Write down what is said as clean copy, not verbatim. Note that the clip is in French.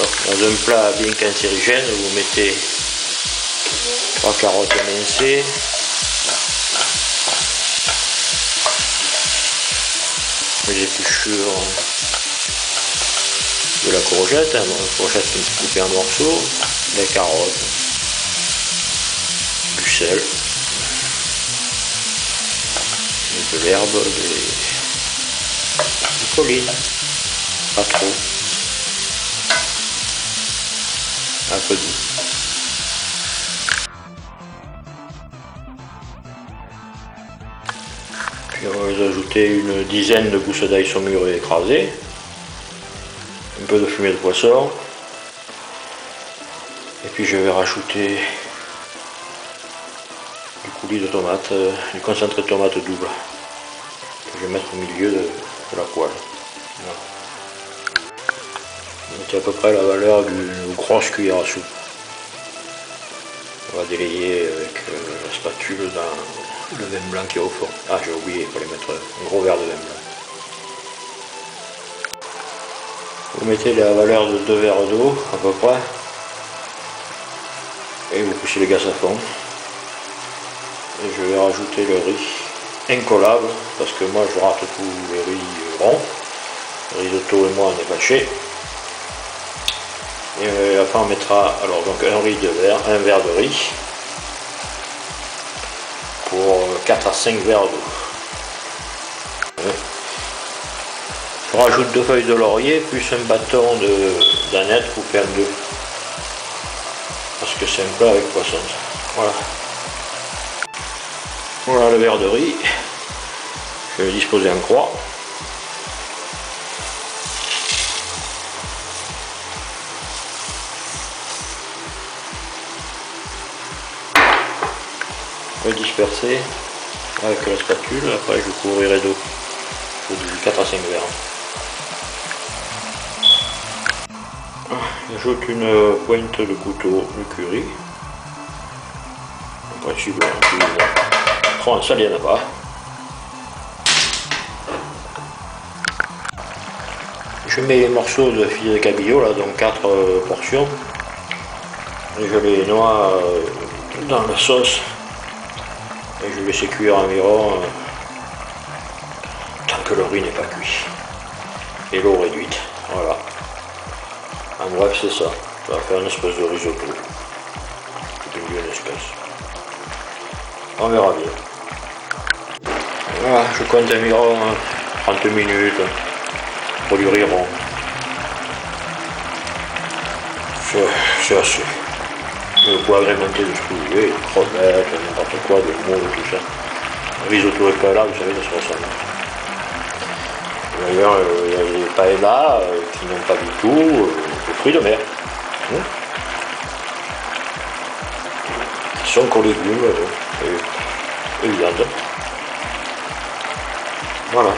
Dans un plat bien cancérigène, vous mettez 3 carottes émincées, les épluchures de la courgette, la courgette qui est coupée en morceaux, les carottes, du sel, de l'herbe, du colline, pas trop, un peu doux. Puis on va ajouter une dizaine de gousses d'ail saumurées écrasées, un peu de fumée de poisson, et puis je vais rajouter du coulis de tomate, du concentré de tomate double, que je vais mettre au milieu de la poêle. Voilà. C'est à peu près la valeur d'une grosse cuillère à soupe. On va délayer avec la spatule dans le vin blanc qui est au fond. Ah, j'ai oublié, il fallait mettre un gros verre de vin blanc. Vous mettez la valeur de 2 verres d'eau à peu près et vous poussez le gaz à fond. Et je vais rajouter le riz incollable parce que moi je rate tous les riz ronds. Le risotto et moi on est fâchés. Et après on mettra alors donc un verre de riz pour 4 à 5 verres d'eau. Je rajoute 2 feuilles de laurier plus un bâton d'aneth coupé en deux. Parce que c'est un plat avec poisson. Voilà. Voilà le verre de riz. Je vais le disposer en croix. Le disperser avec la spatule. Après je couvrirai d'eau. Je dis 4 à 5 verres. J'ajoute une pointe de couteau de curry. En principe, France, ça n'y en a pas. Je mets les morceaux de filet de cabillaud, là, donc 4 portions. Et je les noie dans la sauce. Et je laisse cuire environ tant que le riz n'est pas cuit. Et l'eau réduite. Voilà. En bref, c'est ça. Ça va faire une espèce de risotto. Une espèce. On verra bien. Voilà, je compte environ 30 minutes pour du riz rond. C'est assez. Vous pouvez agrémenter de ce que vous voulez, crevettes, n'importe quoi, de moules, tout ça. Le risotto et paella, vous savez, ça se ressemble. D'ailleurs, il y a des paellas qui n'ont pas du tout de fruits de mer. Qui sont qu'aux légumes et viande. Voilà.